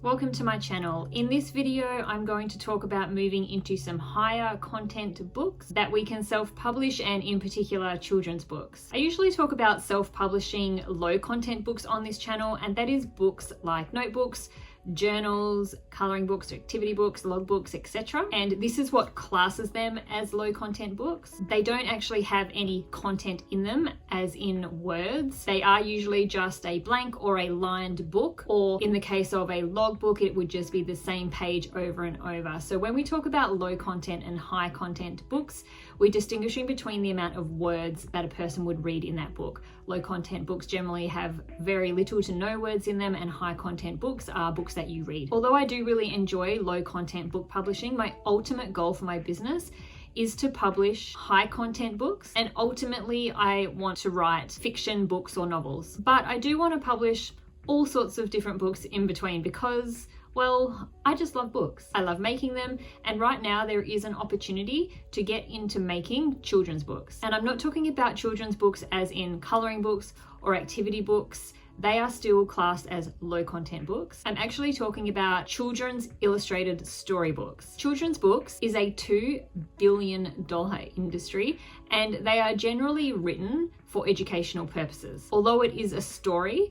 Welcome to my channel. In this video, I'm going to talk about moving into some higher content books that we can self-publish, and in particular, children's books. I usually talk about self-publishing low content books on this channel, and that is books like notebooks, journals, coloring books, activity books, logbooks, etc. And this is what classes them as low content books. They don't actually have any content in them, as in words. They are usually just a blank or a lined book, or in the case of a logbook, it would just be the same page over and over. So when we talk about low content and high content books, we're distinguishing between the amount of words that a person would read in that book. Low content books generally have very little to no words in them, and high content books are books that you read. Although I do really enjoy low content book publishing, my ultimate goal for my business is to publish high content books, and ultimately I want to write fiction books or novels. But I do want to publish all sorts of different books in between because, well, I just love books. I love making them, and right now there is an opportunity to get into making children's books. And I'm not talking about children's books as in coloring books or activity books. They are still classed as low content books. I'm actually talking about children's illustrated storybooks. Children's books is a $2 billion industry, and they are generally written for educational purposes. Although it is a story,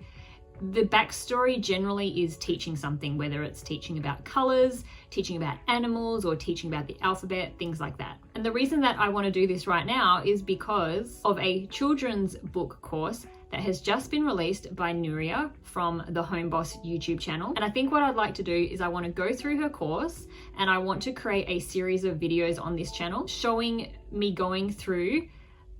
the backstory generally is teaching something, whether it's teaching about colors, teaching about animals, or teaching about the alphabet, things like that. And the reason that I want to do this right now is because of a children's book course that has just been released by Nuria from the Home Boss YouTube channel. And I think what I'd like to do is I want to go through her course, and I want to create a series of videos on this channel showing me going through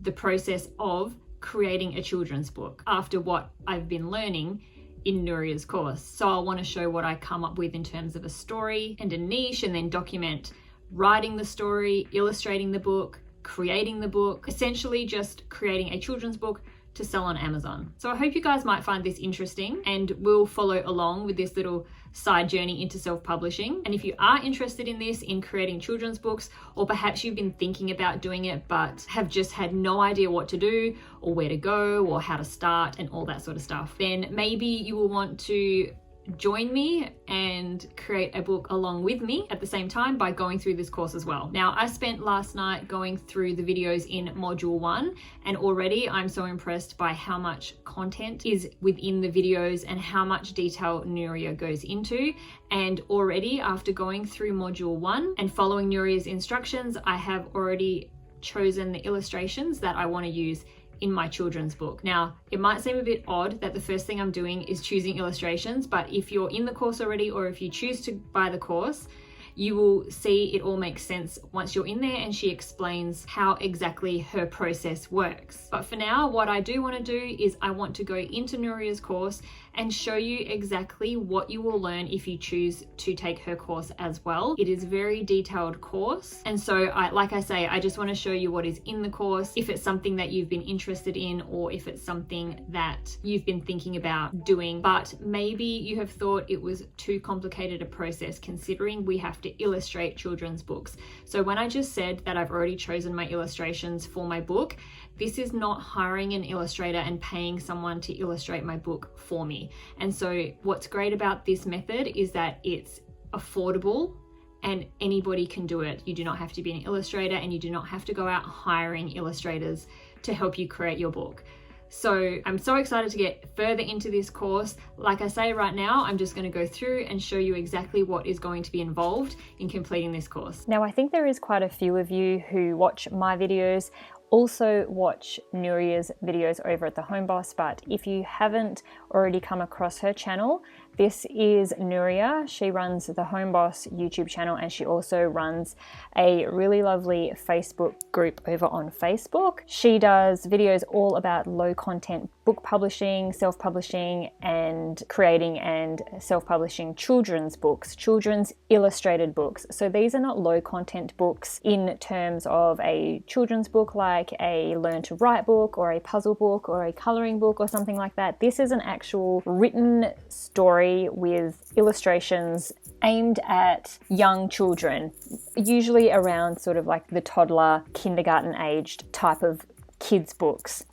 the process of creating a children's book after what I've been learning in Nuria's course. So I want to show what I come up with in terms of a story and a niche, and then document writing the story, illustrating the book, creating the book, essentially just creating a children's book to sell on Amazon. So I hope you guys might find this interesting and will follow along with this little side journey into self-publishing. And if you are interested in this, in creating children's books, or perhaps you've been thinking about doing it but have just had no idea what to do or where to go or how to start and all that sort of stuff, then maybe you will want to join me and create a book along with me at the same time by going through this course as well. Now, I spent last night going through the videos in module 1, and already I'm so impressed by how much content is within the videos and how much detail Nuria goes into. And already after going through module 1 and following Nuria's instructions, I have already chosen the illustrations that I want to use in my children's book. Now, it might seem a bit odd that the first thing I'm doing is choosing illustrations, but if you're in the course already, or if you choose to buy the course, you will see it all makes sense once you're in there, and she explains how exactly her process works. But for now, what I do want to do is I want to go into Nuria's course and show you exactly what you will learn if you choose to take her course as well. It is a very detailed course, and so like I say, I just want to show you what is in the course, if it's something that you've been interested in, or if it's something that you've been thinking about doing, but maybe you have thought it was too complicated a process, considering we have to illustrate children's books. So when I just said that I've already chosen my illustrations for my book, this is not hiring an illustrator and paying someone to illustrate my book for me. And so what's great about this method is that it's affordable and anybody can do it. You do not have to be an illustrator, and you do not have to go out hiring illustrators to help you create your book. So I'm so excited to get further into this course. Like I say, right now, I'm just going to go through and show you exactly what is going to be involved in completing this course. Now, I think there is quite a few of you who watch my videos also watch Nuria's videos over at the Home Boss, but if you haven't already come across her channel, this is Nuria. She runs the Home Boss YouTube channel, and she also runs a really lovely Facebook group over on Facebook. She does videos all about low content book publishing, self-publishing, and creating and self-publishing children's books, children's illustrated books. So these are not low content books in terms of a children's book like a learn to write book or a puzzle book or a coloring book or something like that. This is an actual written story with illustrations aimed at young children, usually around sort of like the toddler, kindergarten aged type of kids books.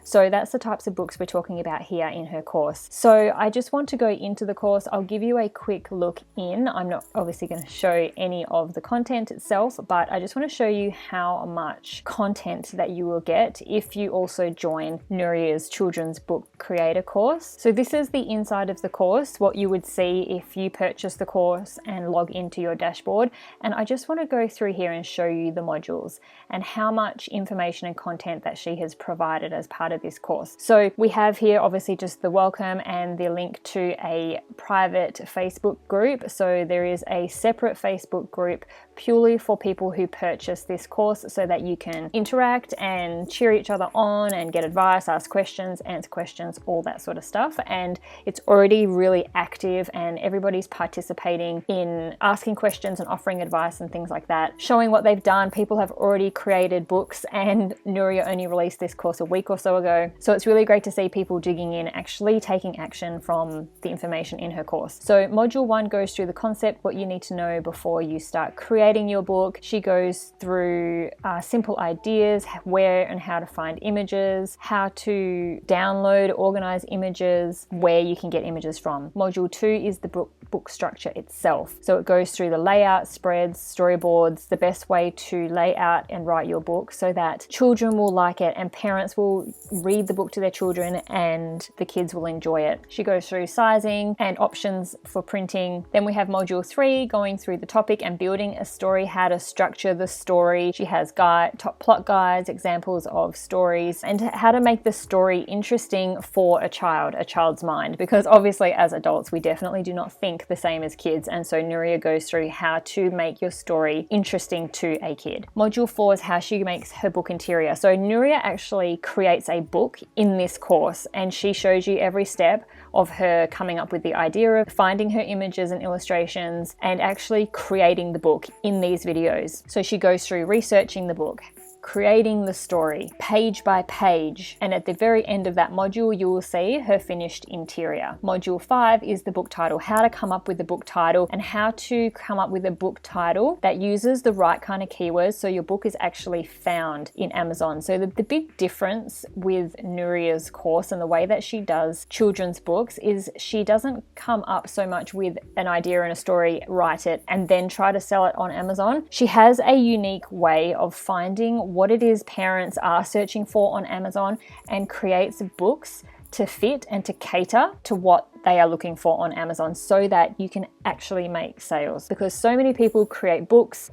So that's the types of books we're talking about here in her course. So I just want to go into the course. I'll give you a quick look in. I'm not obviously going to show any of the content itself, but I just want to show you how much content that you will get if you also join Nuria's children's book creator course. So this is the inside of the course, what you would see if you purchase the course and log into your dashboard. And I just want to go through here and show you the modules and how much information and content that she has provided as part of this course. So we have here obviously just the welcome and the link to a private Facebook group. So there is a separate Facebook group purely for people who purchase this course so that you can interact and cheer each other on and get advice, ask questions, answer questions, all that sort of stuff. And it's already really active and everybody's participating in asking questions and offering advice and things like that, showing what they've done. People have already created books, and Nuria only released this course a week or so ago. So it's really great to see people digging in, actually taking action from the information in her course. So module 1 goes through the concept, what you need to know before you start creating your book. She goes through simple ideas, where and how to find images, how to download, organize images, where you can get images from. Module 2 is the book structure itself. So it goes through the layout, spreads, storyboards, the best way to lay out and write your book so that children will like it and parents will read the book to their children and the kids will enjoy it. She goes through sizing and options for printing. Then we have module 3 going through the topic and building a story, how to structure the story. She has top plot guides, examples of stories, and how to make the story interesting for a child's mind, because obviously as adults we definitely do not think the same as kids, and so Nuria goes through how to make your story interesting to a kid. Module 4 is how she makes her book interior. So Nuria actually creates a book in this course and she shows you every step of her coming up with the idea of finding her images and illustrations and actually creating the book in these videos. So she goes through researching the book, creating the story page by page, and at the very end of that module you will see her finished interior. Module 5 is the book title, how to come up with the book title and how to come up with a book title that uses the right kind of keywords so your book is actually found in Amazon. So the big difference with Nuria's course and the way that she does children's books is she doesn't come up so much with an idea and a story, write it, and then try to sell it on Amazon. She has a unique way of finding what it is parents are searching for on Amazon and creates books to fit and to cater to what they are looking for on Amazon so that you can actually make sales, because so many people create books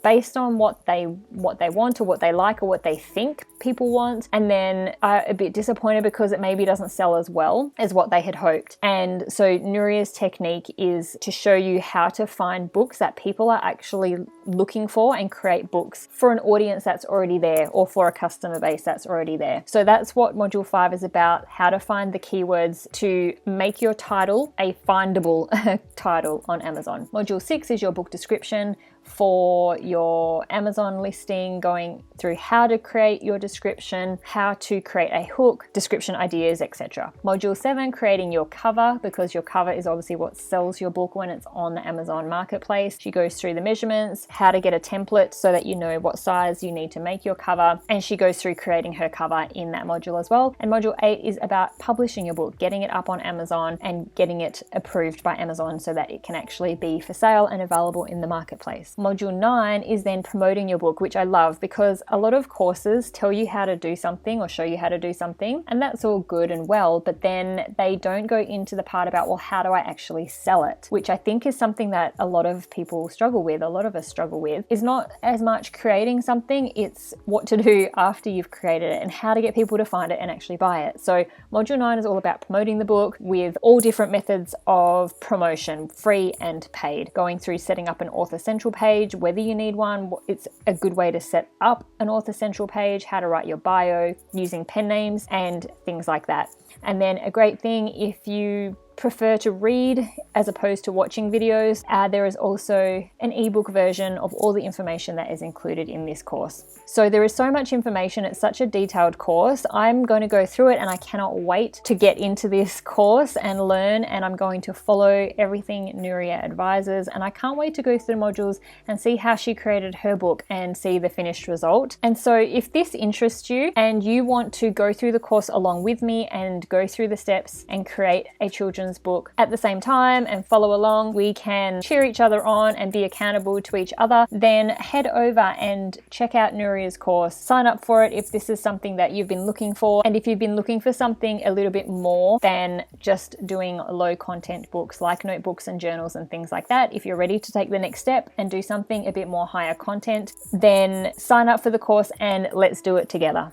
based on what they want or what they like or what they think people want, and then are a bit disappointed because it maybe doesn't sell as well as what they had hoped. And so Nuria's technique is to show you how to find books that people are actually looking for and create books for an audience that's already there or for a customer base that's already there. So that's what module 5 is about, how to find the keywords to make your title a findable title on Amazon. Module 6 is your book description for your Amazon listing, going through how to create your description, how to create a hook, description ideas, etc. Module 7, creating your cover, because your cover is obviously what sells your book when it's on the Amazon marketplace. She goes through the measurements, how to get a template so that you know what size you need to make your cover, and she goes through creating her cover in that module as well. And module 8 is about publishing your book, getting it up on Amazon and getting it approved by Amazon so that it can actually be for sale and available in the marketplace. Module 9 is then promoting your book, which I love because a lot of courses tell you how to do something or show you how to do something, and that's all good and well, but then they don't go into the part about, well, how do I actually sell it? Which I think is something that a lot of people struggle with, a lot of us struggle with, is not as much creating something, it's what to do after you've created it and how to get people to find it and actually buy it. So module 9 is all about promoting the book with all different methods of promotion, free and paid, going through setting up an author central page, whether you need one. It's a good way to set up an author central page, how to write your bio using pen names and things like that. And then a great thing, if you prefer to read as opposed to watching videos, there is also an ebook version of all the information that is included in this course. So there is so much information. It's such a detailed course. I'm going to go through it and I cannot wait to get into this course and learn, and I'm going to follow everything Nuria advises, and I can't wait to go through the modules and see how she created her book and see the finished result. And so if this interests you and you want to go through the course along with me and go through the steps and create a children's book at the same time and follow along, we can cheer each other on and be accountable to each other, then head over and check out Nuria's course. Sign up for it if this is something that you've been looking for, and if you've been looking for something a little bit more than just doing low content books like notebooks and journals and things like that. If you're ready to take the next step and do something a bit more higher content, then sign up for the course and let's do it together.